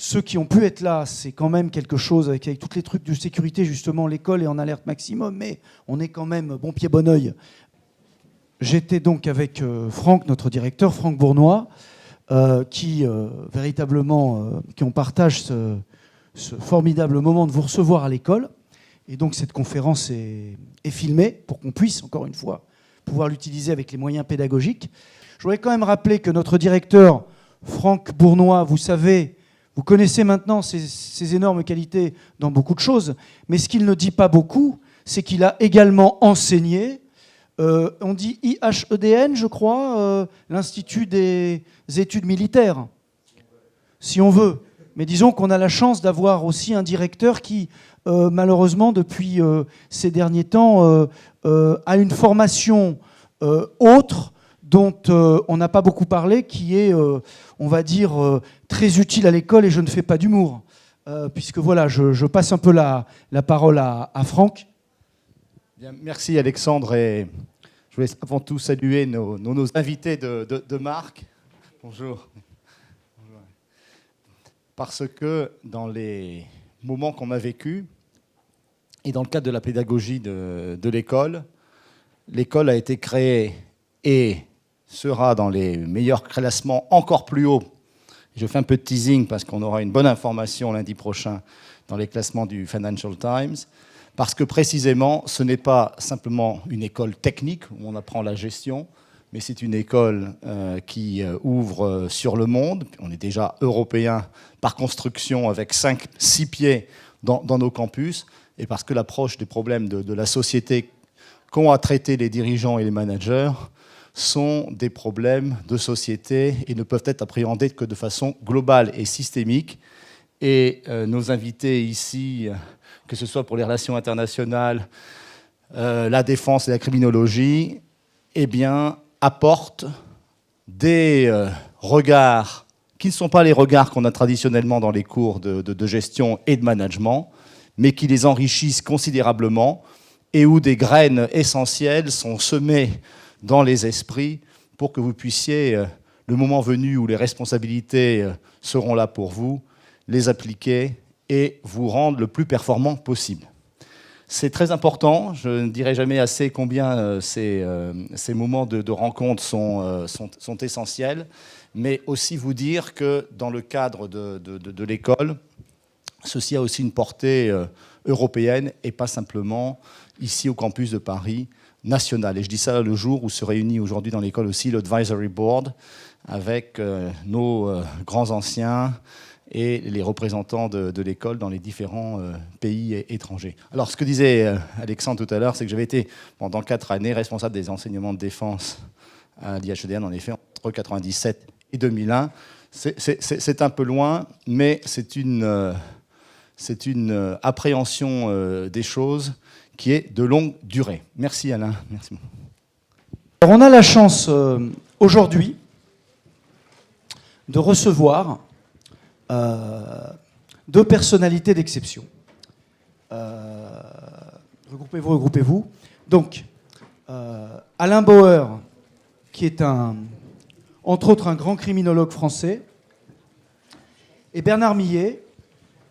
ceux qui ont pu être là, c'est quand même quelque chose, avec tous les trucs de sécurité, justement, l'école est en alerte maximum, mais on est quand même bon pied, bon oeil. J'étais donc avec Franck, notre directeur, Franck Bournois, qui on partage ce formidable moment de vous recevoir à l'école. Et donc cette conférence est filmée pour qu'on puisse, encore une fois, pouvoir l'utiliser avec les moyens pédagogiques. Je voudrais quand même rappeler que notre directeur, Franck Bournois, vous savez, vous connaissez maintenant ses énormes qualités dans beaucoup de choses, mais ce qu'il ne dit pas beaucoup, c'est qu'il a également enseigné, on dit IHEDN, je crois, l'Institut des études militaires, si on veut. Mais disons qu'on a la chance d'avoir aussi un directeur qui, malheureusement, depuis ces derniers temps, a une formation autre dont on n'a pas beaucoup parlé, qui est, on va dire, très utile à l'école, et je ne fais pas d'humour, puisque voilà, je passe un peu la parole à Franck. Bien, merci Alexandre, et je voulais avant tout saluer nos invités de marque. Bonjour. Parce que dans les moments qu'on a vécus, et dans le cadre de la pédagogie de l'école, l'école a été créée et sera dans les meilleurs classements encore plus haut. Je fais un peu de teasing parce qu'on aura une bonne information lundi prochain dans les classements du Financial Times, parce que précisément, ce n'est pas simplement une école technique où on apprend la gestion, mais c'est une école qui ouvre sur le monde. On est déjà européen par construction avec 5-6 pieds dans nos campus, et parce que l'approche des problèmes de la société qu'ont à traiter les dirigeants et les managers sont des problèmes de société et ne peuvent être appréhendés que de façon globale et systémique. Et nos invités ici, que ce soit pour les relations internationales, la défense et la criminologie, eh bien, apportent des regards qui ne sont pas les regards qu'on a traditionnellement dans les cours de gestion et de management, mais qui les enrichissent considérablement et où des graines essentielles sont semées dans les esprits pour que vous puissiez, le moment venu où les responsabilités seront là pour vous, les appliquer et vous rendre le plus performant possible. C'est très important, je ne dirai jamais assez combien ces moments de rencontre sont essentiels, mais aussi vous dire que dans le cadre de l'école, ceci a aussi une portée européenne et pas simplement ici au campus de Paris, national. Et je dis ça le jour où se réunit aujourd'hui dans l'école aussi l'Advisory Board avec nos grands anciens et les représentants de l'école dans les différents pays étrangers. Alors, ce que disait Alexandre tout à l'heure, c'est que j'avais été pendant 4 années responsable des enseignements de défense à l'IHEDN, en effet, entre 1997 et 2001. C'est un peu loin, mais c'est une appréhension des choses qui est de longue durée. Merci Alain. Merci. Alors, on a la chance aujourd'hui de recevoir 2 personnalités d'exception. Regroupez-vous, regroupez-vous. Donc, Alain Bauer, qui est entre autres un grand criminologue français, et Bernard Millet.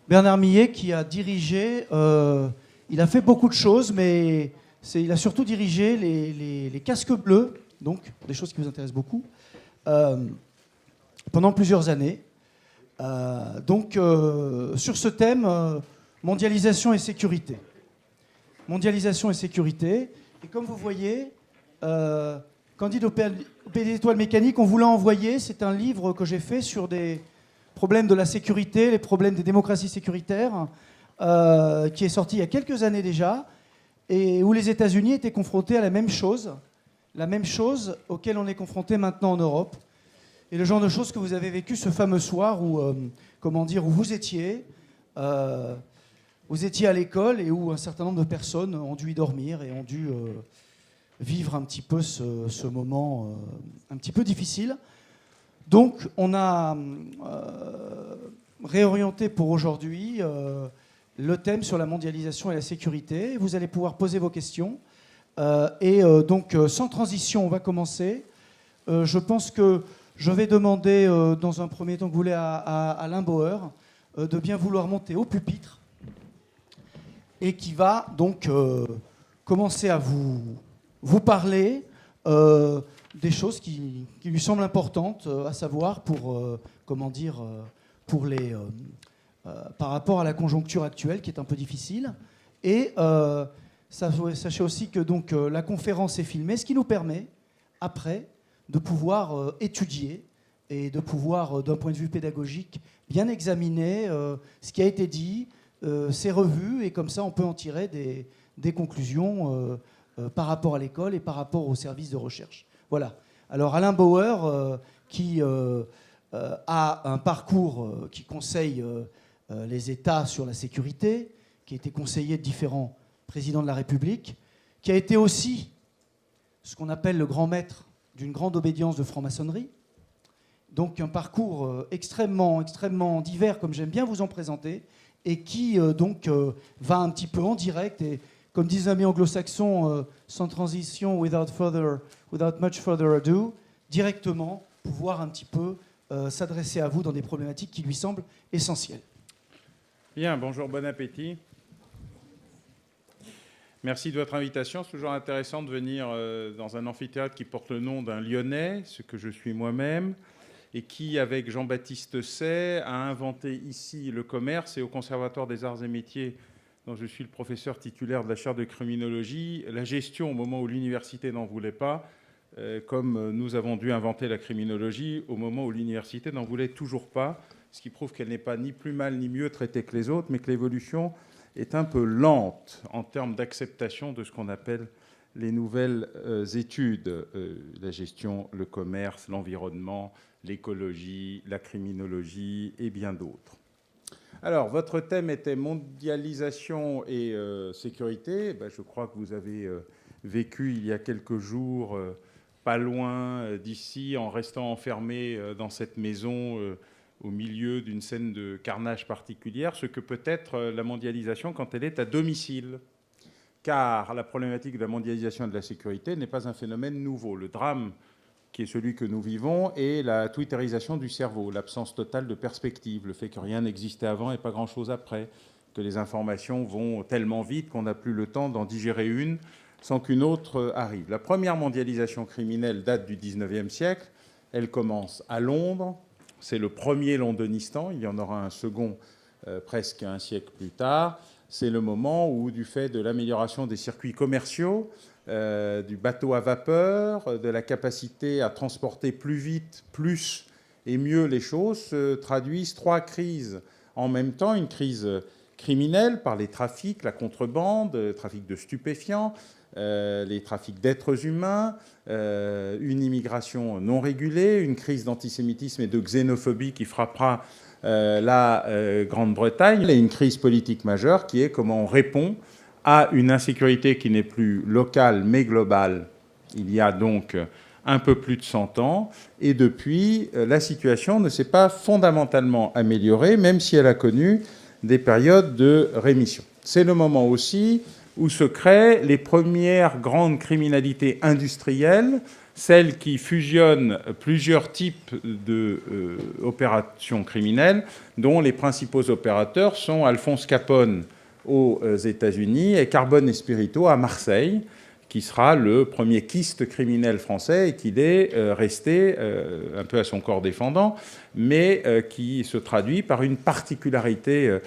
Bernard Millet qui a dirigé, il a fait beaucoup de choses, mais il a surtout dirigé les casques bleus, donc des choses qui vous intéressent beaucoup, pendant plusieurs années. Sur ce thème, mondialisation et sécurité. Mondialisation et sécurité. Et comme vous voyez, Candide au pays des étoiles mécaniques, on vous l'a envoyé. C'est un livre que j'ai fait sur des problèmes de la sécurité, les problèmes des démocraties sécuritaires, qui est sorti il y a quelques années déjà, et où les États-Unis étaient confrontés à la même chose auquel on est confronté maintenant en Europe. Et le genre de choses que vous avez vécu ce fameux soir où, où vous étiez à l'école et où un certain nombre de personnes ont dû y dormir et ont dû vivre un petit peu ce moment un petit peu difficile. Donc, on a réorienté pour aujourd'hui le thème sur la mondialisation et la sécurité. Vous allez pouvoir poser vos questions. Sans transition, on va commencer. Je pense que je vais demander, dans un premier temps, que vous voulez, à Alain Bauer de bien vouloir monter au pupitre et qui va donc commencer à vous parler des choses qui lui semblent importantes, à savoir par rapport à la conjoncture actuelle qui est un peu difficile. Et sachez aussi que donc, la conférence est filmée, ce qui nous permet, après, de pouvoir étudier et de pouvoir, d'un point de vue pédagogique, bien examiner ce qui a été dit, ces revues, et comme ça, on peut en tirer des conclusions par rapport à l'école et par rapport aux services de recherche. Voilà. Alors, Alain Bauer, qui a un parcours qui conseille les États sur la sécurité, qui a été conseiller de différents présidents de la République, qui a été aussi ce qu'on appelle le grand maître d'une grande obédience de franc-maçonnerie. Donc un parcours extrêmement divers, comme j'aime bien vous en présenter, et qui va un petit peu en direct, et comme disent les amis anglo-saxons, sans transition, without much further ado, directement pouvoir un petit peu s'adresser à vous dans des problématiques qui lui semblent essentielles. Bien, bonjour, bon appétit. Merci de votre invitation. C'est toujours intéressant de venir dans un amphithéâtre qui porte le nom d'un Lyonnais, ce que je suis moi-même, et qui, avec Jean-Baptiste Say, a inventé ici le commerce, et au Conservatoire des Arts et Métiers, dont je suis le professeur titulaire de la chaire de criminologie, la gestion au moment où l'université n'en voulait pas, comme nous avons dû inventer la criminologie au moment où l'université n'en voulait toujours pas, ce qui prouve qu'elle n'est pas ni plus mal ni mieux traitée que les autres, mais que l'évolution est un peu lente en termes d'acceptation de ce qu'on appelle les nouvelles études, la gestion, le commerce, l'environnement, l'écologie, la criminologie et bien d'autres. Alors, votre thème était mondialisation et sécurité. Je crois que vous avez vécu il y a quelques jours, pas loin d'ici, en restant enfermé dans cette maison au milieu d'une scène de carnage particulière, ce que peut être la mondialisation quand elle est à domicile. Car la problématique de la mondialisation et de la sécurité n'est pas un phénomène nouveau. Le drame qui est celui que nous vivons est la twitterisation du cerveau, l'absence totale de perspective, le fait que rien n'existait avant et pas grand-chose après, que les informations vont tellement vite qu'on n'a plus le temps d'en digérer une sans qu'une autre arrive. La première mondialisation criminelle date du XIXe siècle. Elle commence à Londres. C'est le premier Londonistan. Il y en aura un second presque un siècle plus tard. C'est le moment où, du fait de l'amélioration des circuits commerciaux, du bateau à vapeur, de la capacité à transporter plus vite, plus et mieux les choses, se traduisent trois crises en même temps. Une crise criminelle par les trafics, la contrebande, le trafic de stupéfiants, les trafics d'êtres humains, une immigration non régulée, une crise d'antisémitisme et de xénophobie qui frappera la Grande-Bretagne, et une crise politique majeure qui est comment on répond à une insécurité qui n'est plus locale mais globale il y a donc un peu plus de 100 ans. Et depuis, la situation ne s'est pas fondamentalement améliorée, même si elle a connu des périodes de rémission. C'est le moment aussi où se créent les premières grandes criminalités industrielles, celles qui fusionnent plusieurs types d'opérations criminelles, dont les principaux opérateurs sont Alphonse Capone aux États-Unis et Carbone et Spirito à Marseille, qui sera le premier kyste criminel français et qu'il est resté un peu à son corps défendant, mais qui se traduit par une particularité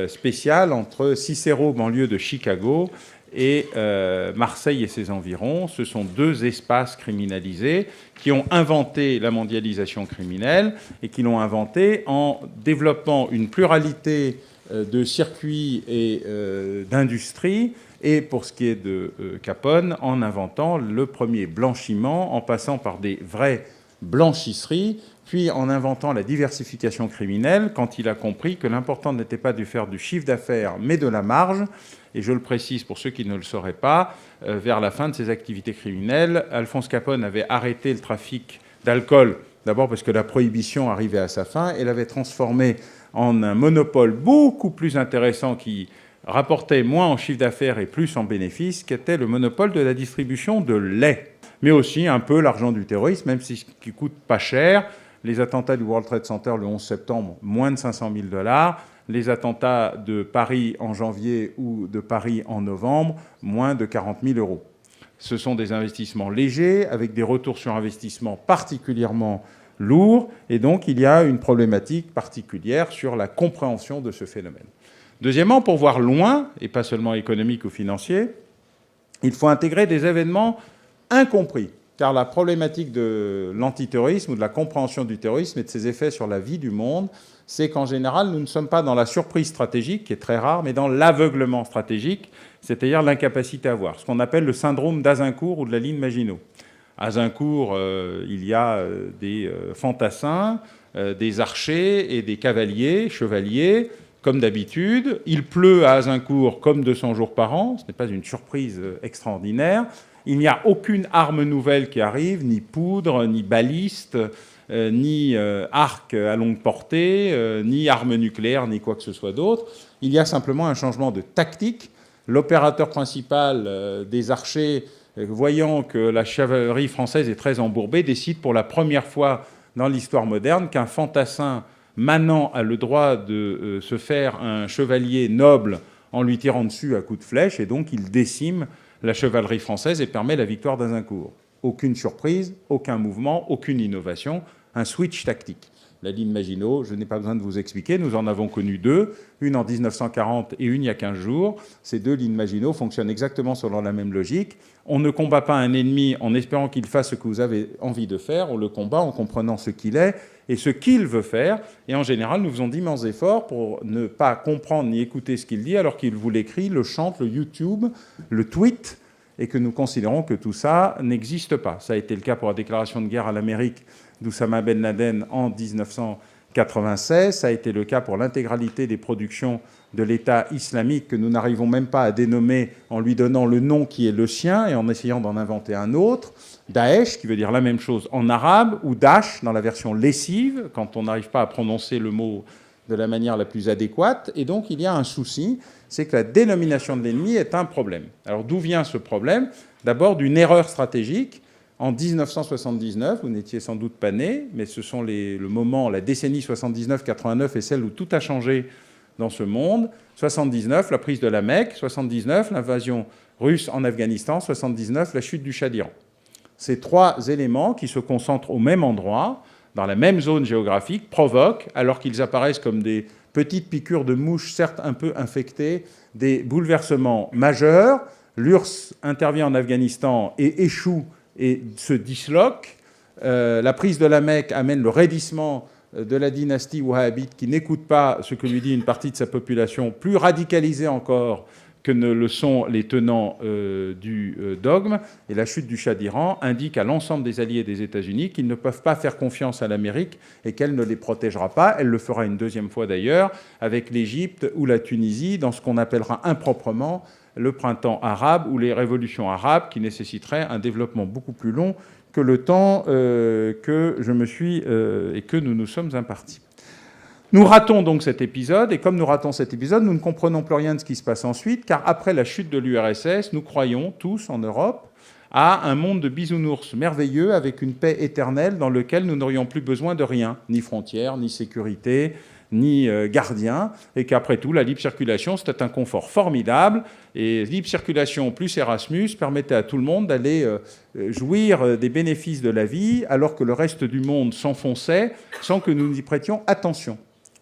spéciale entre Cicero, banlieue de Chicago, et Marseille et ses environs. Ce sont deux espaces criminalisés qui ont inventé la mondialisation criminelle et qui l'ont inventée en développant une pluralité de circuits et d'industries, et pour ce qui est de Capone, en inventant le premier blanchiment, en passant par des vraies blanchisseries, puis en inventant la diversification criminelle, quand il a compris que l'important n'était pas de faire du chiffre d'affaires, mais de la marge. Et je le précise pour ceux qui ne le sauraient pas, vers la fin de ses activités criminelles, Alphonse Capone avait arrêté le trafic d'alcool, d'abord parce que la prohibition arrivait à sa fin, et l'avait transformé en un monopole beaucoup plus intéressant qui rapportait moins en chiffre d'affaires et plus en bénéfices, qui était le monopole de la distribution de lait. Mais aussi un peu l'argent du terrorisme, même si ce qui coûte pas cher, Les attentats du World Trade Center le 11 septembre, moins de 500 000 $. Les attentats de Paris en janvier ou de Paris en novembre, moins de 40 000 €. Ce sont des investissements légers, avec des retours sur investissement particulièrement lourds, et donc il y a une problématique particulière sur la compréhension de ce phénomène. Deuxièmement, pour voir loin, et pas seulement économique ou financier, il faut intégrer des événements incompris, car la problématique de l'antiterrorisme ou de la compréhension du terrorisme et de ses effets sur la vie du monde, c'est qu'en général, nous ne sommes pas dans la surprise stratégique, qui est très rare, mais dans l'aveuglement stratégique, c'est-à-dire l'incapacité à voir, ce qu'on appelle le syndrome d'Azincourt ou de la ligne Maginot. À Azincourt, il y a des fantassins, des archers et des cavaliers, chevaliers, comme d'habitude. Il pleut à Azincourt comme 200 jours par an, ce n'est pas une surprise extraordinaire. Il n'y a aucune arme nouvelle qui arrive, ni poudre, ni baliste, ni arc à longue portée, ni arme nucléaire, ni quoi que ce soit d'autre. Il y a simplement un changement de tactique. L'opérateur principal des archers, voyant que la chevalerie française est très embourbée, décide pour la première fois dans l'histoire moderne qu'un fantassin manant a le droit de se faire un chevalier noble en lui tirant dessus à coups de flèche, et donc il décime la chevalerie française et permet la victoire d'Azincourt. Aucune surprise, aucun mouvement, aucune innovation, un switch tactique. La ligne Maginot, je n'ai pas besoin de vous expliquer, nous en avons connu deux, une en 1940 et une il y a 15 jours. Ces deux lignes Maginot fonctionnent exactement selon la même logique. On ne combat pas un ennemi en espérant qu'il fasse ce que vous avez envie de faire, on le combat en comprenant ce qu'il est et ce qu'il veut faire. Et en général, nous faisons d'immenses efforts pour ne pas comprendre ni écouter ce qu'il dit, alors qu'il vous l'écrit, le chante, le YouTube, le tweet, et que nous considérons que tout ça n'existe pas. Ça a été le cas pour la déclaration de guerre à l'Amérique d'Oussama Ben Laden en 1996. Ça a été le cas pour l'intégralité des productions de l'État islamique que nous n'arrivons même pas à dénommer en lui donnant le nom qui est le sien et en essayant d'en inventer un autre. Daesh, qui veut dire la même chose en arabe, ou Daesh dans la version lessive, quand on n'arrive pas à prononcer le mot de la manière la plus adéquate. Et donc il y a un souci, c'est que la dénomination de l'ennemi est un problème. Alors d'où vient ce problème ? D'abord d'une erreur stratégique. En 1979, vous n'étiez sans doute pas né, mais ce sont le moment, la décennie 79-89 est celle où tout a changé dans ce monde. 79, la prise de la Mecque. 79, l'invasion russe en Afghanistan. 79, la chute du Shah d'Iran. Ces trois éléments qui se concentrent au même endroit, dans la même zone géographique, provoquent, alors qu'ils apparaissent comme des petites piqûres de mouches, certes un peu infectées, des bouleversements majeurs. L'URSS intervient en Afghanistan et échoue et se disloque. La prise de la Mecque amène le raidissement de la dynastie wahhabite qui n'écoute pas ce que lui dit une partie de sa population, plus radicalisée encore que ne le sont les tenants du dogme. Et la chute du Shah d'Iran indique à l'ensemble des alliés des États-Unis qu'ils ne peuvent pas faire confiance à l'Amérique et qu'elle ne les protégera pas. Elle le fera une deuxième fois d'ailleurs avec l'Égypte ou la Tunisie dans ce qu'on appellera improprement le printemps arabe ou les révolutions arabes, qui nécessiteraient un développement beaucoup plus long que le temps que je me suis et que nous nous sommes impartis. Nous ratons donc cet épisode, et comme nous ratons cet épisode, nous ne comprenons plus rien de ce qui se passe ensuite, car après la chute de l'URSS, nous croyons tous en Europe à un monde de bisounours merveilleux avec une paix éternelle dans lequel nous n'aurions plus besoin de rien, ni frontières, ni sécurité, ni gardien, et qu'après tout, la libre circulation, c'était un confort formidable, et libre circulation plus Erasmus permettait à tout le monde d'aller jouir des bénéfices de la vie, alors que le reste du monde s'enfonçait sans que nous y prêtions attention.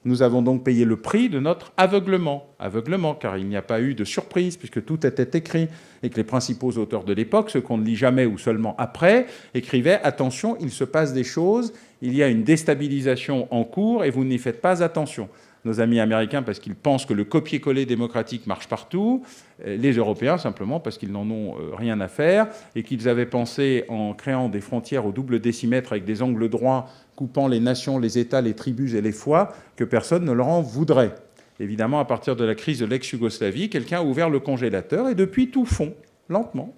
Nous avons donc payé le prix de notre aveuglement. Aveuglement, car il n'y a pas eu de surprise, puisque tout était écrit, et que les principaux auteurs de l'époque, ceux qu'on ne lit jamais ou seulement après, écrivaient « Attention, il se passe des choses, il y a une déstabilisation en cours, et vous n'y faites pas attention ». Nos amis américains, parce qu'ils pensent que le copier-coller démocratique marche partout, les Européens, simplement, parce qu'ils n'en ont rien à faire, et qu'ils avaient pensé, en créant des frontières au double décimètre avec des angles droits coupant les nations, les États, les tribus et les foi, que personne ne leur en voudrait. Évidemment, à partir de la crise de l'ex-Yougoslavie, quelqu'un a ouvert le congélateur, et depuis, tout fond, lentement.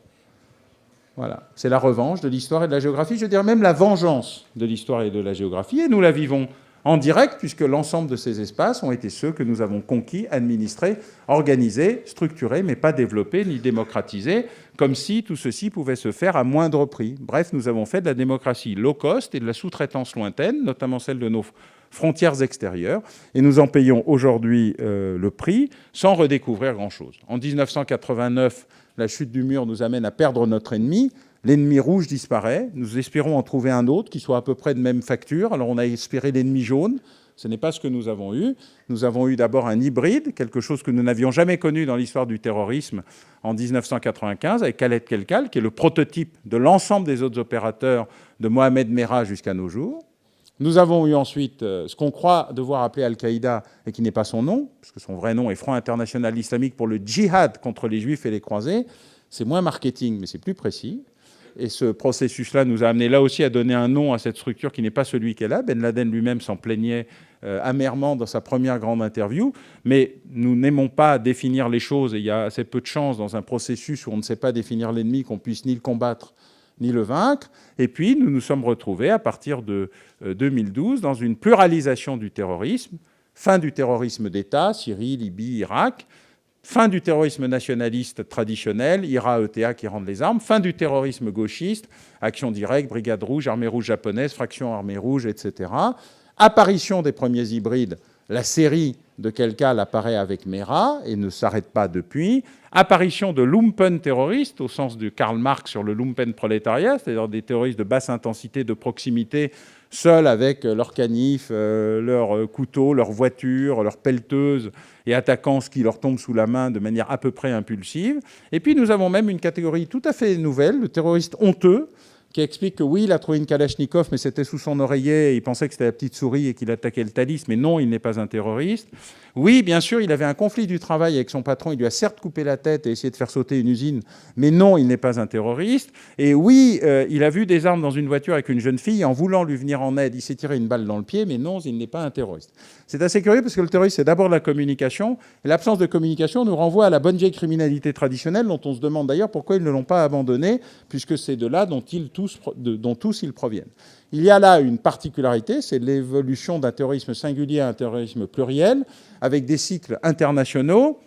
Voilà. C'est la revanche de l'histoire et de la géographie, je dirais même la vengeance de l'histoire et de la géographie, et nous la vivons en direct, puisque l'ensemble de ces espaces ont été ceux que nous avons conquis, administrés, organisés, structurés, mais pas développés ni démocratisés, comme si tout ceci pouvait se faire à moindre prix. Bref, nous avons fait de la démocratie low cost et de la sous-traitance lointaine, notamment celle de nos frontières extérieures, et nous en payons aujourd'hui le prix sans redécouvrir grand-chose. En 1989, la chute du mur nous amène à perdre notre ennemi. L'ennemi rouge disparaît. Nous espérons en trouver un autre qui soit à peu près de même facture. Alors on a espéré l'ennemi jaune. Ce n'est pas ce que nous avons eu. Nous avons eu d'abord un hybride, quelque chose que nous n'avions jamais connu dans l'histoire du terrorisme en 1995, avec Khaled Kelkal, qui est le prototype de l'ensemble des autres opérateurs de Mohamed Merah jusqu'à nos jours. Nous avons eu ensuite ce qu'on croit devoir appeler Al-Qaïda, et qui n'est pas son nom, parce que son vrai nom est Front International Islamique pour le djihad contre les Juifs et les croisés. C'est moins marketing, mais c'est plus précis. Et ce processus-là nous a amené là aussi à donner un nom à cette structure qui n'est pas celui qu'elle a. Ben Laden lui-même s'en plaignait amèrement dans sa première grande interview. Mais nous n'aimons pas définir les choses, et il y a assez peu de chance dans un processus où on ne sait pas définir l'ennemi qu'on puisse ni le combattre ni le vaincre. Et puis nous nous sommes retrouvés à partir de 2012 dans une pluralisation du terrorisme, fin du terrorisme d'État, Syrie, Libye, Irak, fin du terrorisme nationaliste traditionnel, IRA, ETA qui rendent les armes, fin du terrorisme gauchiste, Action Directe, Brigade Rouge, Armée Rouge japonaise, Fraction Armée Rouge, etc. Apparition des premiers hybrides, la série de Kelkal apparaît avec Merah et ne s'arrête pas depuis. Apparition de lumpen terroristes, au sens de Karl Marx sur le lumpen prolétariat, c'est-à-dire des terroristes de basse intensité, de proximité, seuls avec leurs canifs, leurs couteaux, leurs voitures, leurs pelleteuses, et attaquant ce qui leur tombe sous la main de manière à peu près impulsive. Et puis nous avons même une catégorie tout à fait nouvelle, le terroriste honteux, qui explique que oui, il a trouvé une Kalachnikov, mais c'était sous son oreiller, et il pensait que c'était la petite souris et qu'il attaquait le Thalys, mais non, il n'est pas un terroriste. Oui, bien sûr, il avait un conflit du travail avec son patron, il lui a certes coupé la tête et essayé de faire sauter une usine, mais non, il n'est pas un terroriste. Et oui, il a vu des armes dans une voiture avec une jeune fille, en voulant lui venir en aide, il s'est tiré une balle dans le pied, mais non, il n'est pas un terroriste. C'est assez curieux parce que le terrorisme, c'est d'abord la communication, et l'absence de communication nous renvoie à la bonne vieille criminalité traditionnelle, dont on se demande d'ailleurs pourquoi ils ne l'ont pas abandonnée, puisque c'est de là dont tous ils proviennent. Il y a là une particularité, c'est l'évolution d'un terrorisme singulier à un terrorisme pluriel, avec des cycles internationaux,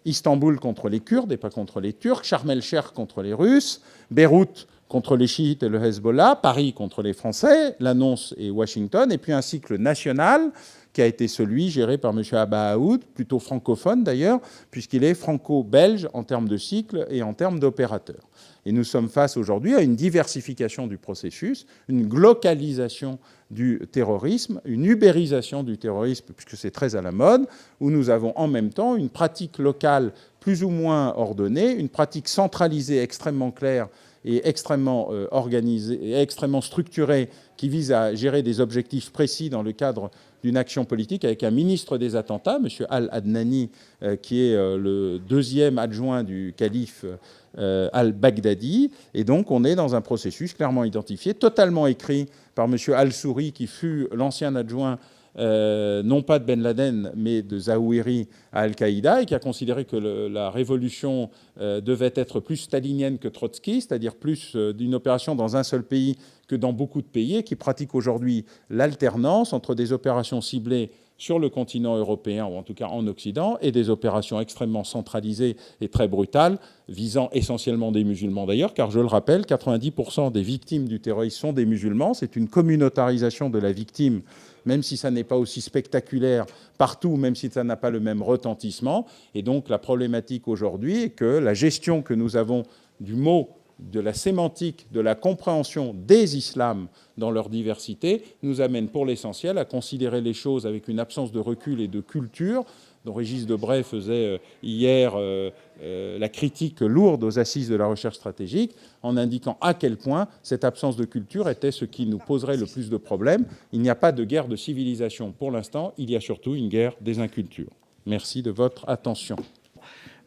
Istanbul contre les Kurdes et pas contre les Turcs, Sharm el-Sheikh contre les Russes, Beyrouth contre les chiites et le Hezbollah, Paris contre les Français, l'annonce et Washington, et puis un cycle national qui a été celui géré par M. Abba Aoud, plutôt francophone d'ailleurs, puisqu'il est franco-belge en termes de cycle et en termes d'opérateurs. Et nous sommes face aujourd'hui à une diversification du processus, une glocalisation du terrorisme, une ubérisation du terrorisme, puisque c'est très à la mode, où nous avons en même temps une pratique locale plus ou moins ordonnée, une pratique centralisée extrêmement claire et extrêmement organisée et extrêmement structurée qui vise à gérer des objectifs précis dans le cadre d'une action politique avec un ministre des attentats, M. Al-Adnani, qui est le deuxième adjoint du calife al-Baghdadi. Et donc, on est dans un processus clairement identifié, totalement écrit par M. Al-Souri, qui fut l'ancien adjoint, non pas de Ben Laden, mais de Zawahiri à Al-Qaïda, et qui a considéré que la révolution devait être plus stalinienne que trotskiste, c'est-à-dire plus d'une opération dans un seul pays que dans beaucoup de pays, et qui pratique aujourd'hui l'alternance entre des opérations ciblées sur le continent européen, ou en tout cas en Occident, et des opérations extrêmement centralisées et très brutales, visant essentiellement des musulmans d'ailleurs, car je le rappelle, 90% des victimes du terrorisme sont des musulmans. C'est une communautarisation de la victime, même si ça n'est pas aussi spectaculaire partout, même si ça n'a pas le même retentissement. Et donc la problématique aujourd'hui est que la gestion que nous avons du mot, de la sémantique, de la compréhension des islams dans leur diversité, nous amène pour l'essentiel à considérer les choses avec une absence de recul et de culture, dont Régis Debray faisait hier la critique lourde aux assises de la recherche stratégique, en indiquant à quel point cette absence de culture était ce qui nous poserait le plus de problèmes. Il n'y a pas de guerre de civilisation pour l'instant, il y a surtout une guerre des incultures. Merci de votre attention.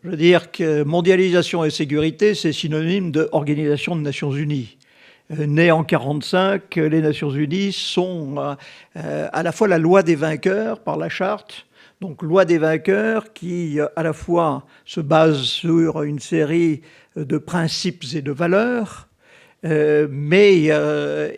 Je veux dire que mondialisation et sécurité, c'est synonyme d'Organisation des Nations Unies. Né en 1945, les Nations Unies sont à la fois la loi des vainqueurs par la charte, donc loi des vainqueurs qui à la fois se base sur une série de principes et de valeurs, mais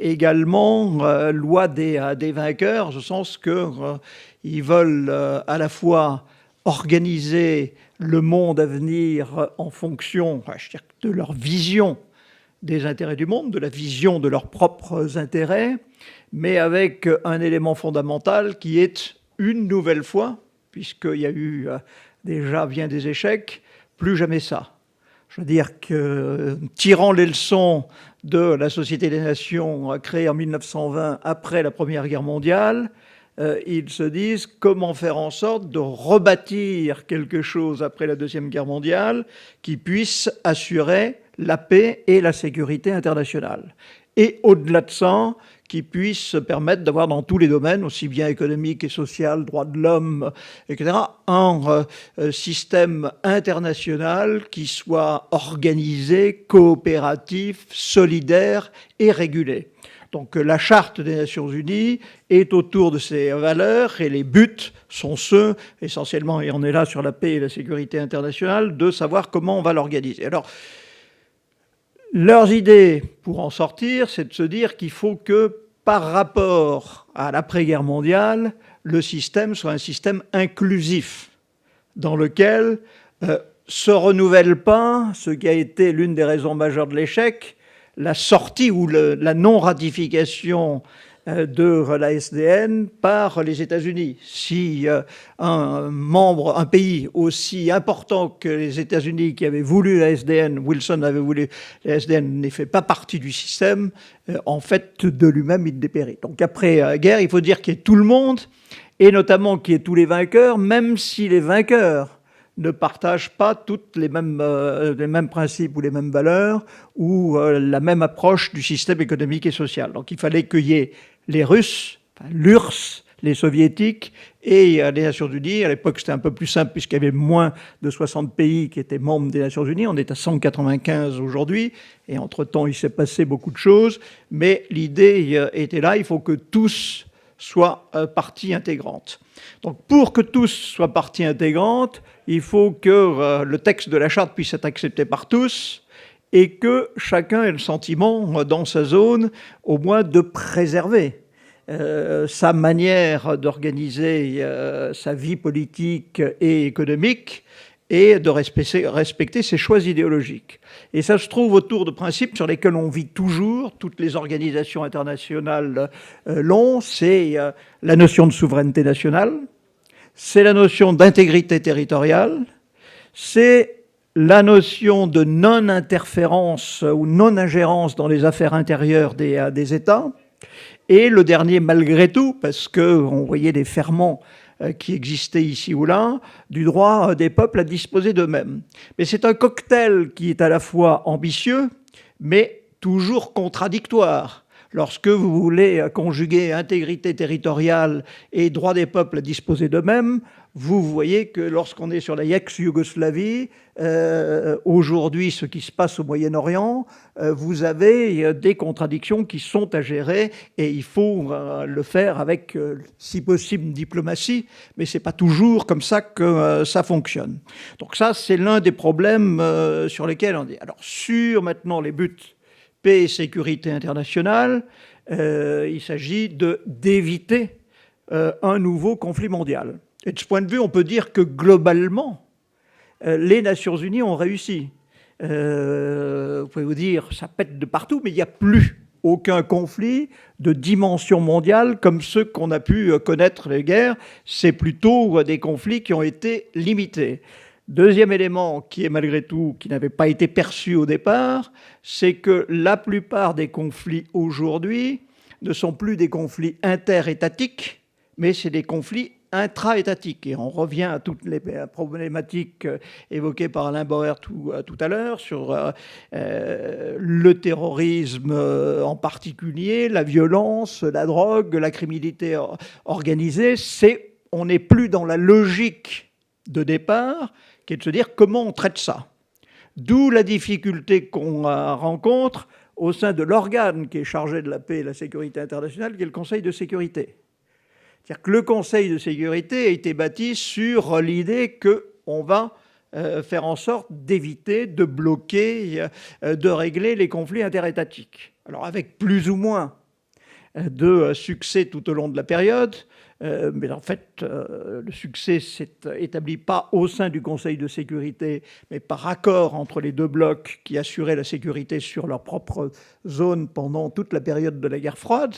également loi des vainqueurs, au sens qu'ils veulent à la fois organiser le monde à venir en fonction, je dirais, de leur vision des intérêts du monde, de la vision de leurs propres intérêts, mais avec un élément fondamental qui est, une nouvelle fois, puisqu'il y a eu déjà bien des échecs, plus jamais ça. Je veux dire que, tirant les leçons de la Société des Nations créée en 1920 après la Première Guerre mondiale, ils se disent comment faire en sorte de rebâtir quelque chose après la Deuxième Guerre mondiale qui puisse assurer la paix et la sécurité internationale. Et au-delà de ça, qui puisse permettre d'avoir dans tous les domaines, aussi bien économique et social, droits de l'homme, etc., un système international qui soit organisé, coopératif, solidaire et régulé. Donc la Charte des Nations Unies est autour de ces valeurs et les buts sont ceux, essentiellement, et on est là sur la paix et la sécurité internationale, de savoir comment on va l'organiser. Alors, leurs idées pour en sortir, c'est de se dire qu'il faut que, par rapport à l'après-guerre mondiale, le système soit un système inclusif, dans lequel se renouvelle pas ce qui a été l'une des raisons majeures de l'échec, la sortie ou la non-ratification de la SDN par les États-Unis. Si un pays aussi important que les États-Unis qui avait voulu la SDN, Wilson avait voulu la SDN, n'est fait pas partie du système, en fait, de lui-même, il dépérit. Donc après la guerre, il faut dire qu'il y ait tout le monde, et notamment qu'il y ait tous les vainqueurs, même si les vainqueurs ne partagent pas toutes les mêmes principes ou les mêmes valeurs ou la même approche du système économique et social. Donc il fallait qu'il y ait les Russes, l'URSS, les Soviétiques et les Nations Unies. À l'époque, c'était un peu plus simple puisqu'il y avait moins de 60 pays qui étaient membres des Nations Unies. On est à 195 aujourd'hui et entre-temps, il s'est passé beaucoup de choses. Mais l'idée était là, il faut que tous soient partie intégrante. Donc pour que tous soient partie intégrante, il faut que le texte de la Charte puisse être accepté par tous et que chacun ait le sentiment, dans sa zone, au moins de préserver sa manière d'organiser sa vie politique et économique et de respecter ses choix idéologiques. Et ça se trouve autour de principes sur lesquels on vit toujours, toutes les organisations internationales l'ont, c'est la notion de souveraineté nationale, c'est la notion d'intégrité territoriale, c'est la notion de non-interférence ou non-ingérence dans les affaires intérieures des États, et le dernier, malgré tout, parce qu'on voyait des ferments qui existaient ici ou là, du droit des peuples à disposer d'eux-mêmes. Mais c'est un cocktail qui est à la fois ambitieux, mais toujours contradictoire. Lorsque vous voulez conjuguer intégrité territoriale et droit des peuples à disposer d'eux-mêmes, vous voyez que lorsqu'on est sur la ex-Yougoslavie, aujourd'hui ce qui se passe au Moyen-Orient, vous avez des contradictions qui sont à gérer et il faut le faire avec, si possible, une diplomatie, mais c'est pas toujours comme ça que ça fonctionne. Donc ça, c'est l'un des problèmes sur lesquels on dit. Alors sur maintenant les buts paix et sécurité internationale, il s'agit d'éviter un nouveau conflit mondial. Et de ce point de vue, on peut dire que globalement, les Nations Unies ont réussi. Vous pouvez vous dire, ça pète de partout, mais il n'y a plus aucun conflit de dimension mondiale comme ceux qu'on a pu connaître les guerres. C'est plutôt des conflits qui ont été limités. Deuxième élément qui est malgré tout, qui n'avait pas été perçu au départ, c'est que la plupart des conflits aujourd'hui ne sont plus des conflits interétatiques, mais c'est des conflits intra-étatiques. Et on revient à toutes les problématiques évoquées par Alain Bauer tout à l'heure, sur le terrorisme en particulier, la violence, la drogue, la criminalité organisée. On n'est plus dans la logique de départ, qui est de se dire comment on traite ça. D'où la difficulté qu'on rencontre au sein de l'organe qui est chargé de la paix et de la sécurité internationale, qui est le Conseil de sécurité. C'est-à-dire que le Conseil de sécurité a été bâti sur l'idée qu'on va faire en sorte d'éviter, de bloquer, de régler les conflits interétatiques. Alors avec plus ou moins de succès tout au long de la période, mais en fait, le succès s'est établi pas au sein du Conseil de sécurité, mais par accord entre les deux blocs qui assuraient la sécurité sur leur propre zone pendant toute la période de la guerre froide.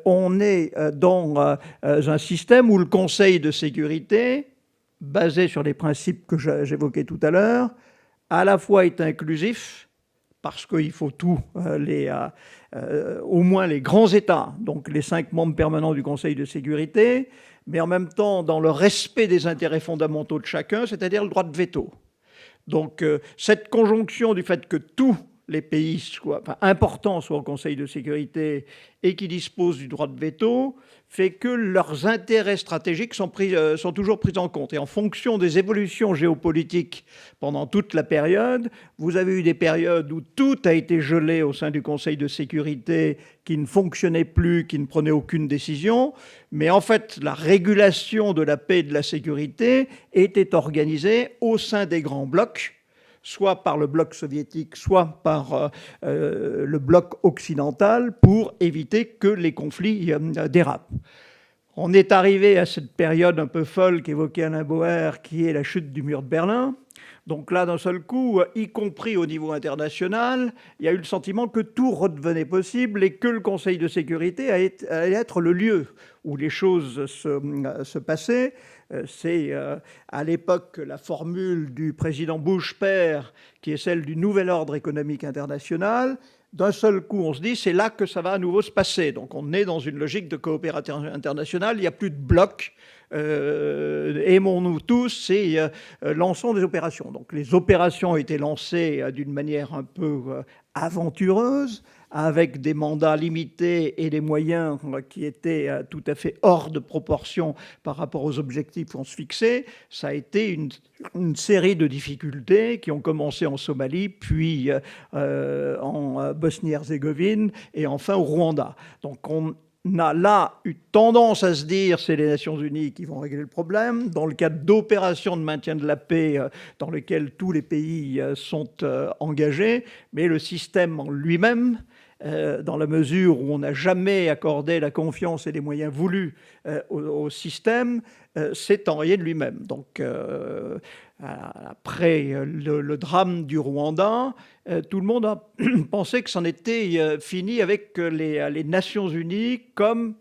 On est dans un système où le Conseil de sécurité, basé sur les principes que j'évoquais tout à l'heure, à la fois est inclusif, parce qu'il faut au moins les grands États, donc les 5 membres permanents du Conseil de sécurité, mais en même temps dans le respect des intérêts fondamentaux de chacun, c'est-à-dire le droit de veto. Donc cette conjonction du fait que tous les pays importants soient au Conseil de sécurité et qui disposent du droit de veto fait que leurs intérêts stratégiques sont toujours pris en compte. Et en fonction des évolutions géopolitiques pendant toute la période, vous avez eu des périodes où tout a été gelé au sein du Conseil de sécurité, qui ne fonctionnait plus, qui ne prenait aucune décision. Mais en fait, la régulation de la paix et de la sécurité était organisée au sein des grands blocs, soit par le bloc soviétique, soit par le bloc occidental, pour éviter que les conflits dérapent. On est arrivé à cette période un peu folle qu'évoquait Alain Boer, qui est la chute du mur de Berlin. Donc là, d'un seul coup, y compris au niveau international, il y a eu le sentiment que tout redevenait possible et que le Conseil de sécurité allait être le lieu où les choses se passaient. C'est à l'époque la formule du président Bush père, qui est celle du nouvel ordre économique international. D'un seul coup, on se dit, c'est là que ça va à nouveau se passer. Donc on est dans une logique de coopération internationale, il n'y a plus de blocs. Aimons-nous tous et lançons des opérations. Donc les opérations ont été lancées d'une manière un peu aventureuse, avec des mandats limités et des moyens qui étaient tout à fait hors de proportion par rapport aux objectifs qu'on se fixait. Ça a été une série de difficultés qui ont commencé en Somalie, puis en Bosnie-Herzégovine et enfin au Rwanda. Donc on a là eu tendance à se dire c'est les Nations Unies qui vont régler le problème, dans le cadre d'opérations de maintien de la paix dans lesquelles tous les pays sont engagés, mais le système en lui-même, dans la mesure où on n'a jamais accordé la confiance et les moyens voulus au système, s'est enrayé de lui-même. Donc, après le drame du Rwanda, tout le monde a pensé que c'en était fini avec les Nations Unies comme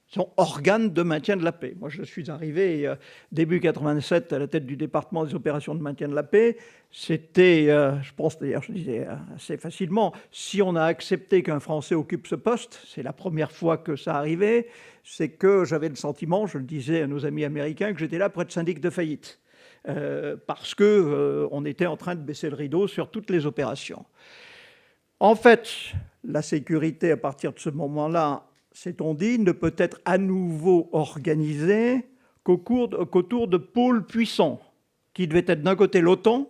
son organe de maintien de la paix. Moi, je suis arrivé début 87 à la tête du département des opérations de maintien de la paix. C'était, je pense d'ailleurs, je disais assez facilement, si on a accepté qu'un Français occupe ce poste, c'est la première fois que ça arrivait, c'est que j'avais le sentiment, je le disais à nos amis américains, que j'étais là pour être syndic de faillite. Parce qu'on était en train de baisser le rideau sur toutes les opérations. En fait, la sécurité, à partir de ce moment-là, s'est-on dit, ne peut être à nouveau organisée qu'autour de pôles puissants, qui devaient être d'un côté l'OTAN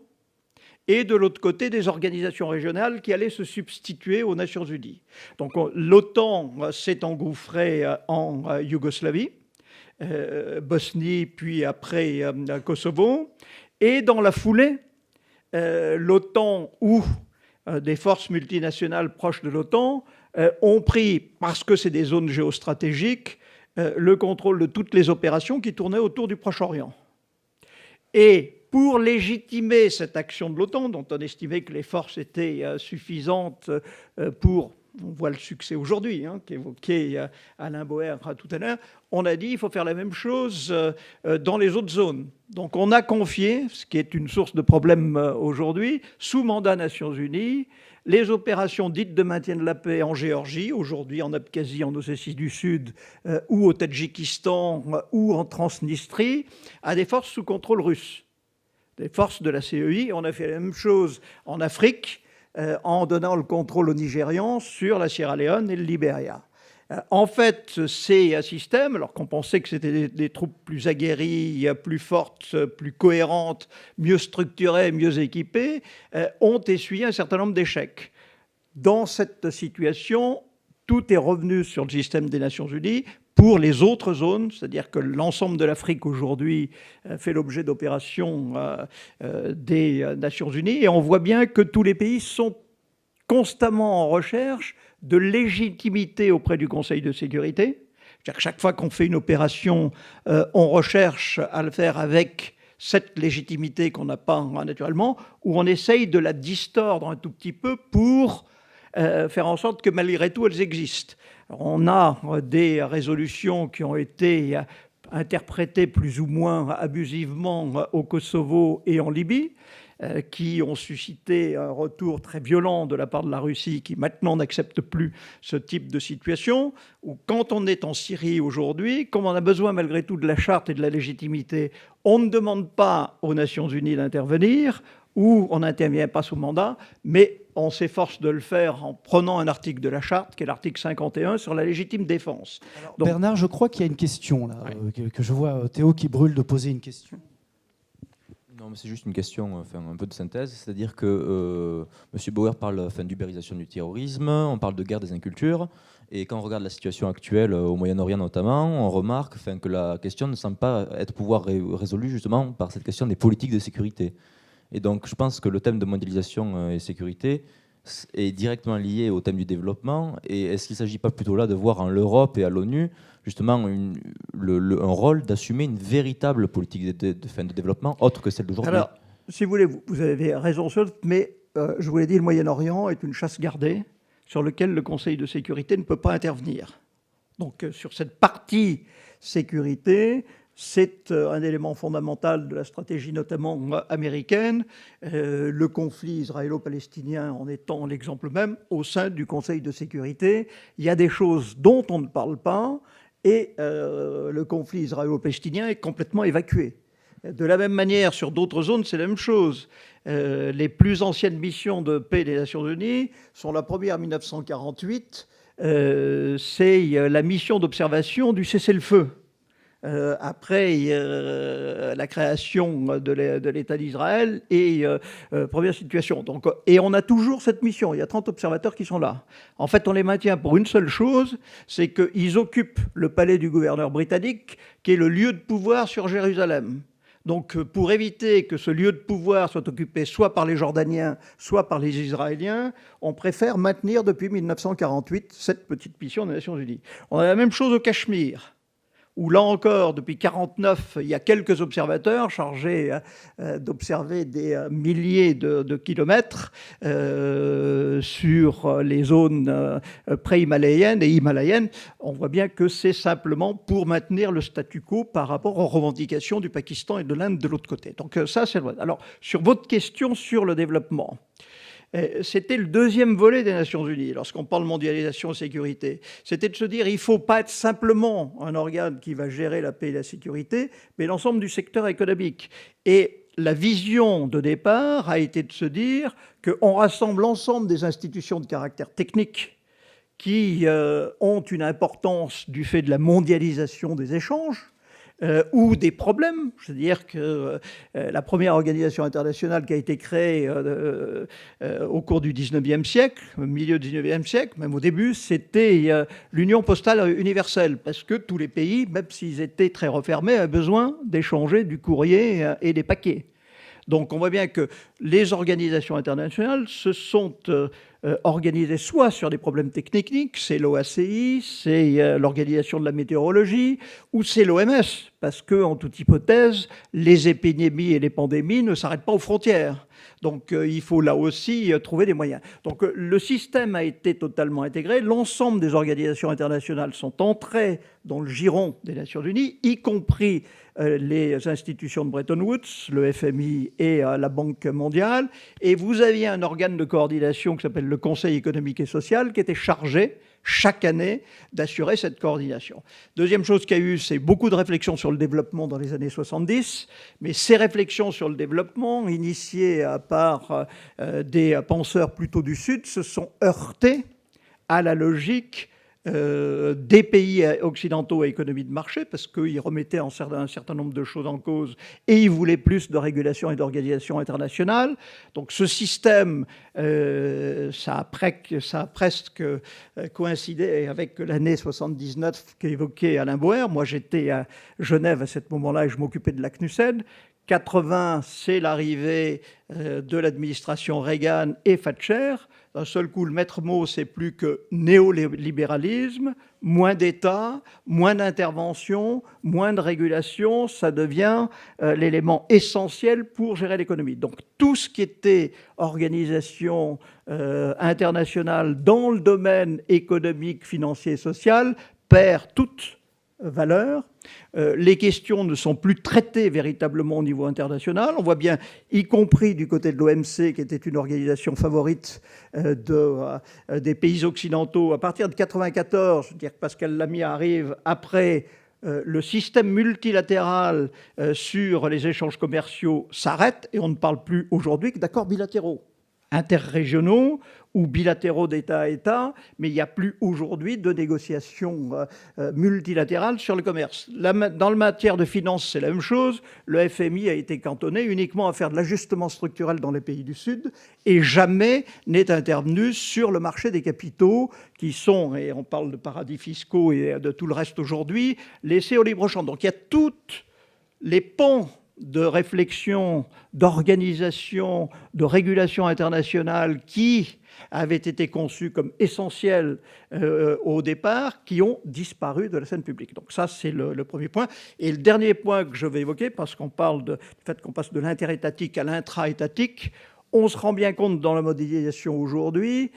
et de l'autre côté des organisations régionales qui allaient se substituer aux Nations Unies. Donc l'OTAN s'est engouffrée en Yougoslavie, Bosnie, puis après Kosovo, et dans la foulée, l'OTAN ou des forces multinationales proches de l'OTAN ont pris, parce que c'est des zones géostratégiques, le contrôle de toutes les opérations qui tournaient autour du Proche-Orient. Et pour légitimer cette action de l'OTAN, dont on estimait que les forces étaient suffisantes pour... On voit le succès aujourd'hui, qu'évoquait Alain Boer tout à l'heure. On a dit qu'il faut faire la même chose dans les autres zones. Donc on a confié, ce qui est une source de problème aujourd'hui, sous mandat Nations Unies, les opérations dites de maintien de la paix en Géorgie, aujourd'hui en Abkhazie, en Ossétie du Sud, ou au Tadjikistan, ou en Transnistrie, à des forces sous contrôle russe, des forces de la CEI. On a fait la même chose en Afrique, en donnant le contrôle aux Nigérians sur la Sierra Leone et le Libéria. En fait, ces systèmes, alors qu'on pensait que c'était des troupes plus aguerries, plus fortes, plus cohérentes, mieux structurées, mieux équipées, ont essuyé un certain nombre d'échecs. Dans cette situation, tout est revenu sur le système des Nations Unies pour les autres zones, c'est-à-dire que l'ensemble de l'Afrique aujourd'hui fait l'objet d'opérations des Nations Unies, et on voit bien que tous les pays sont constamment en recherche de légitimité auprès du Conseil de sécurité. C'est-à-dire que chaque fois qu'on fait une opération, on recherche à le faire avec cette légitimité qu'on n'a pas naturellement, ou on essaye de la distordre un tout petit peu pour faire en sorte que malgré tout, elles existent. Alors, on a des résolutions qui ont été interprétées plus ou moins abusivement au Kosovo et en Libye, qui ont suscité un retour très violent de la part de la Russie, qui maintenant n'accepte plus ce type de situation, où quand on est en Syrie aujourd'hui, comme on a besoin malgré tout de la charte et de la légitimité, on ne demande pas aux Nations Unies d'intervenir, ou on n'intervient pas sous mandat, mais on s'efforce de le faire en prenant un article de la charte, qui est l'article 51, sur la légitime défense. Alors, donc, Bernard, je crois qu'il y a une question, là, que je vois Théo qui brûle de poser une question. Non, mais c'est juste une question, enfin, un peu de synthèse. C'est-à-dire que M. Bauer parle d'ubérisation du terrorisme, on parle de guerre des incultures, et quand on regarde la situation actuelle au Moyen-Orient notamment, on remarque que la question ne semble pas être pouvoir résolue justement par cette question des politiques de sécurité. Et donc je pense que le thème de mondialisation et sécurité est directement lié au thème du développement. Et est-ce qu'il ne s'agit pas plutôt là de voir en l'Europe et à l'ONU justement un rôle d'assumer une véritable politique de développement autre que celle d'aujourd'hui? Alors, si vous voulez, vous avez raison, mais je vous l'ai dit, le Moyen-Orient est une chasse gardée sur laquelle le Conseil de sécurité ne peut pas intervenir. Donc sur cette partie sécurité, c'est un élément fondamental de la stratégie notamment américaine, le conflit israélo-palestinien en étant l'exemple même au sein du Conseil de sécurité. Il y a des choses dont on ne parle pas et le conflit israélo-palestinien est complètement évacué. De la même manière, sur d'autres zones, c'est la même chose. Les plus anciennes missions de paix des Nations Unies sont la première en 1948, c'est la mission d'observation du cessez-le-feu. Après la création de l'État d'Israël et première situation. Donc, et on a toujours cette mission. Il y a 30 observateurs qui sont là. En fait, on les maintient pour une seule chose, c'est qu'ils occupent le palais du gouverneur britannique, qui est le lieu de pouvoir sur Jérusalem. Donc, pour éviter que ce lieu de pouvoir soit occupé soit par les Jordaniens, soit par les Israéliens, on préfère maintenir depuis 1948 cette petite mission des Nations Unies. On a la même chose au Cachemire, où là encore, depuis 1949, il y a quelques observateurs chargés d'observer des milliers de kilomètres sur les zones pré-himalayennes et himalayennes. On voit bien que c'est simplement pour maintenir le statu quo par rapport aux revendications du Pakistan et de l'Inde de l'autre côté. Donc ça, c'est vrai. Alors, sur votre question sur le développement, c'était le deuxième volet des Nations Unies, lorsqu'on parle mondialisation et sécurité. C'était de se dire, il ne faut pas être simplement un organe qui va gérer la paix et la sécurité, mais l'ensemble du secteur économique. Et la vision de départ a été de se dire qu'on rassemble l'ensemble des institutions de caractère technique qui ont une importance du fait de la mondialisation des échanges, ou des problèmes. C'est-à-dire que la première organisation internationale qui a été créée au cours du 19e siècle, au milieu du 19e siècle, même au début, c'était l'Union postale universelle, parce que tous les pays, même s'ils étaient très refermés, avaient besoin d'échanger du courrier et des paquets. Donc on voit bien que les organisations internationales se sont organisées soit sur des problèmes techniques, c'est l'OACI, c'est l'Organisation de la météorologie, ou c'est l'OMS, parce que, en toute hypothèse, les épidémies et les pandémies ne s'arrêtent pas aux frontières. Donc il faut là aussi trouver des moyens. Donc le système a été totalement intégré. L'ensemble des organisations internationales sont entrées dans le giron des Nations Unies, y compris les institutions de Bretton Woods, le FMI et la Banque mondiale. Et vous aviez un organe de coordination qui s'appelle le Conseil économique et social, qui était chargé chaque année d'assurer cette coordination. Deuxième chose qu'il y a eu, c'est beaucoup de réflexions sur le développement dans les années 70, mais ces réflexions sur le développement, initiées par des penseurs plutôt du Sud, se sont heurtées à la logique des pays occidentaux à économie de marché, parce qu'ils remettaient un certain nombre de choses en cause et ils voulaient plus de régulation et d'organisation internationale. Donc ce système, ça a presque coïncidé avec l'année 79 qu'évoquait Alain Boer. Moi, j'étais à Genève à ce moment-là et je m'occupais de la CNUSED. 80, c'est l'arrivée de l'administration Reagan et Thatcher. D'un seul coup, le maître mot, c'est plus que néolibéralisme, moins d'État, moins d'intervention, moins de régulation. Ça devient l'élément essentiel pour gérer l'économie. Donc tout ce qui était organisation internationale dans le domaine économique, financier et social perd toute valeur. Les questions ne sont plus traitées véritablement au niveau international. On voit bien, y compris du côté de l'OMC, qui était une organisation favorite des pays occidentaux, à partir de 1994, je veux dire que Pascal Lamy arrive après, le système multilatéral sur les échanges commerciaux s'arrête et on ne parle plus aujourd'hui que d'accords bilatéraux, interrégionaux ou bilatéraux d'État à État, mais il n'y a plus aujourd'hui de négociations multilatérales sur le commerce. Dans le matière de finances, c'est la même chose. Le FMI a été cantonné uniquement à faire de l'ajustement structurel dans les pays du Sud et jamais n'est intervenu sur le marché des capitaux qui sont, et on parle de paradis fiscaux et de tout le reste aujourd'hui, laissés au libre-champ. Donc il y a toutes les pans de réflexion, d'organisation, de régulation internationale qui avaient été conçus comme essentiels au départ, qui ont disparu de la scène publique. Donc ça, c'est le premier point. Et le dernier point que je vais évoquer, parce qu'on parle du fait qu'on passe de l'interétatique à l'intra-étatique, on se rend bien compte dans la modélisation aujourd'hui,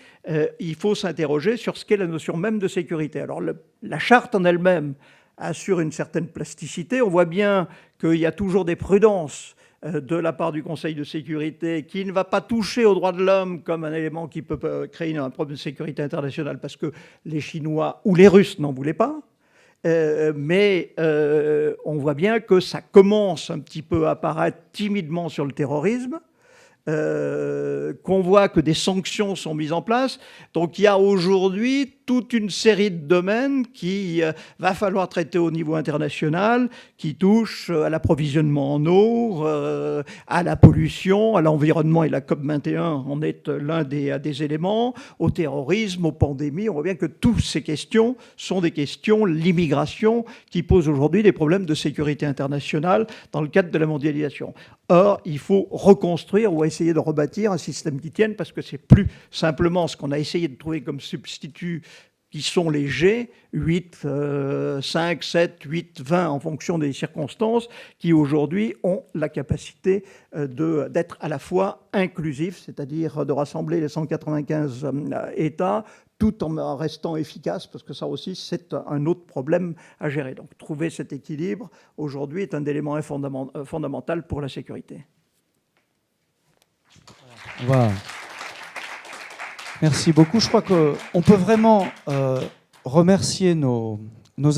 il faut s'interroger sur ce qu'est la notion même de sécurité. Alors la charte en elle-même assure une certaine plasticité. On voit bien qu'il y a toujours des prudences de la part du Conseil de sécurité qui ne va pas toucher aux droits de l'homme comme un élément qui peut créer un problème de sécurité internationale parce que les Chinois ou les Russes n'en voulaient pas. Mais on voit bien que ça commence un petit peu à apparaître timidement sur le terrorisme. Qu'on voit que des sanctions sont mises en place. Donc il y a aujourd'hui toute une série de domaines qui va falloir traiter au niveau international, qui touchent à l'approvisionnement en eau, à la pollution, à l'environnement, et la COP21 en est l'un des éléments, au terrorisme, aux pandémies. On voit bien que toutes ces questions sont des questions, l'immigration, qui posent aujourd'hui des problèmes de sécurité internationale dans le cadre de la mondialisation. Or, il faut reconstruire ou essayer de rebâtir un système qui tienne, parce que c'est plus simplement ce qu'on a essayé de trouver comme substitut, qui sont les G, 8, 5, 7, 8, 20, en fonction des circonstances, qui aujourd'hui ont la capacité d'être à la fois inclusifs, c'est-à-dire de rassembler les 195 États, tout en restant efficace, parce que ça aussi, c'est un autre problème à gérer. Donc, trouver cet équilibre, aujourd'hui, est un élément fondamental pour la sécurité. Voilà. Merci beaucoup. Je crois qu'on peut vraiment remercier nos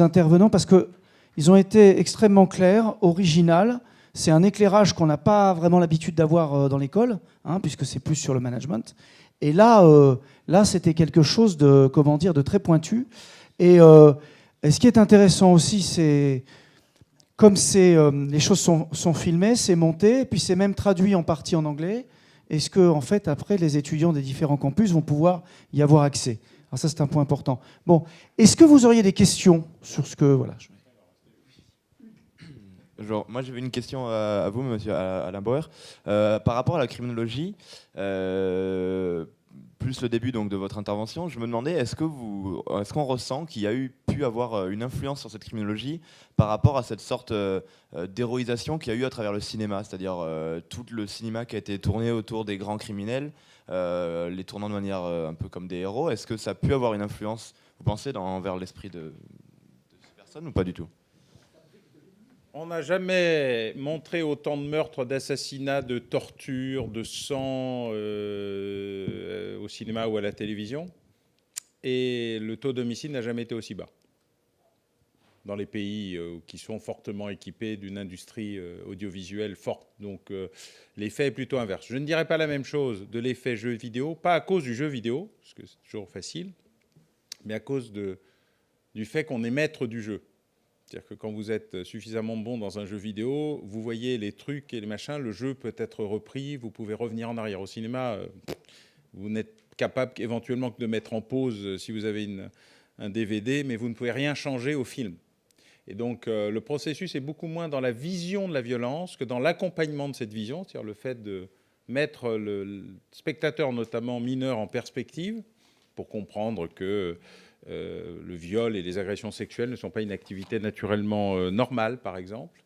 intervenants parce qu'ils ont été extrêmement clairs, originaux. C'est un éclairage qu'on n'a pas vraiment l'habitude d'avoir dans l'école, puisque c'est plus sur le management. Et là, c'était quelque chose de très pointu. Et ce qui est intéressant aussi, c'est comme les choses sont filmées, c'est monté, et puis c'est même traduit en partie en anglais. Est-ce que, en fait, après, les étudiants des différents campus vont pouvoir y avoir accès? Alors ça, c'est un point important. Bon, est-ce que vous auriez des questions sur ce que... Voilà. Moi, j'avais une question à vous, monsieur Alain Boer. Par rapport à la criminologie, plus le début donc, de votre intervention, je me demandais, est-ce qu'on ressent qu'il y a pu avoir une influence sur cette criminologie par rapport à cette sorte d'héroïsation qu'il y a eu à travers le cinéma, c'est-à-dire tout le cinéma qui a été tourné autour des grands criminels, les tournant de manière un peu comme des héros. Est-ce que ça a pu avoir une influence, vous pensez, vers l'esprit de ces personnes ou pas du tout? On n'a jamais montré autant de meurtres, d'assassinats, de tortures, de sang au cinéma ou à la télévision. Et le taux d'homicide n'a jamais été aussi bas dans les pays qui sont fortement équipés d'une industrie audiovisuelle forte. Donc l'effet est plutôt inverse. Je ne dirais pas la même chose de l'effet jeu vidéo, pas à cause du jeu vidéo, parce que c'est toujours facile, mais à cause de du fait qu'on est maître du jeu. C'est-à-dire que quand vous êtes suffisamment bon dans un jeu vidéo, vous voyez les trucs et les machins, le jeu peut être repris, vous pouvez revenir en arrière. Au cinéma, vous n'êtes capable éventuellement que de mettre en pause si vous avez un DVD, mais vous ne pouvez rien changer au film. Et donc le processus est beaucoup moins dans la vision de la violence que dans l'accompagnement de cette vision, c'est-à-dire le fait de mettre le spectateur, notamment mineur, en perspective pour comprendre que le viol et les agressions sexuelles ne sont pas une activité naturellement normale, par exemple,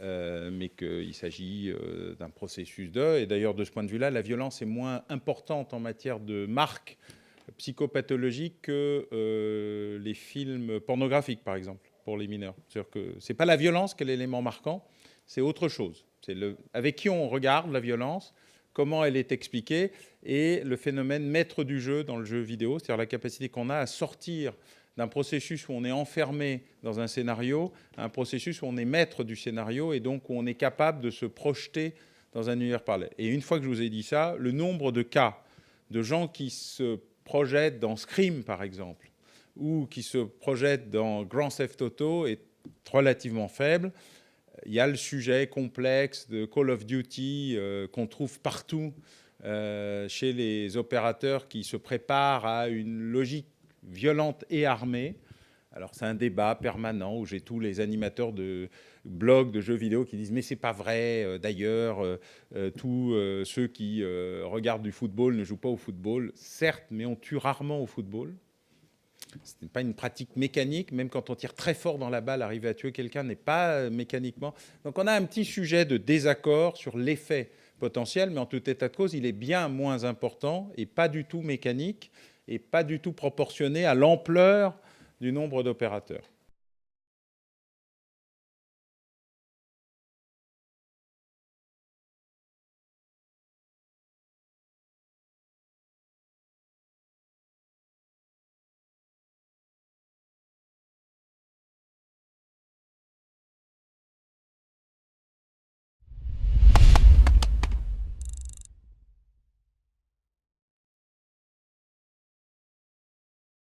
mais qu'il s'agit d'un processus de... Et d'ailleurs, de ce point de vue-là, la violence est moins importante en matière de marques psychopathologiques que les films pornographiques, par exemple, pour les mineurs. C'est-à-dire que ce n'est pas la violence qui est l'élément marquant, c'est autre chose. C'est avec qui on regarde la violence, comment elle est expliquée, et le phénomène maître du jeu dans le jeu vidéo, c'est-à-dire la capacité qu'on a à sortir d'un processus où on est enfermé dans un scénario à un processus où on est maître du scénario et donc où on est capable de se projeter dans un univers parallèle. Et une fois que je vous ai dit ça, le nombre de cas de gens qui se projettent dans Scream, par exemple, ou qui se projettent dans Grand Theft Auto est relativement faible. Il y a le sujet complexe de Call of Duty qu'on trouve partout chez les opérateurs qui se préparent à une logique violente et armée. Alors c'est un débat permanent où j'ai tous les animateurs de blogs de jeux vidéo qui disent mais c'est pas vrai, d'ailleurs tous ceux qui regardent du football ne jouent pas au football. Certes, mais on tue rarement au football. Ce n'est pas une pratique mécanique, même quand on tire très fort dans la balle, arriver à tuer quelqu'un n'est pas mécaniquement. Donc on a un petit sujet de désaccord sur l'effet potentiel, mais en tout état de cause, il est bien moins important et pas du tout mécanique et pas du tout proportionné à l'ampleur du nombre d'opérateurs.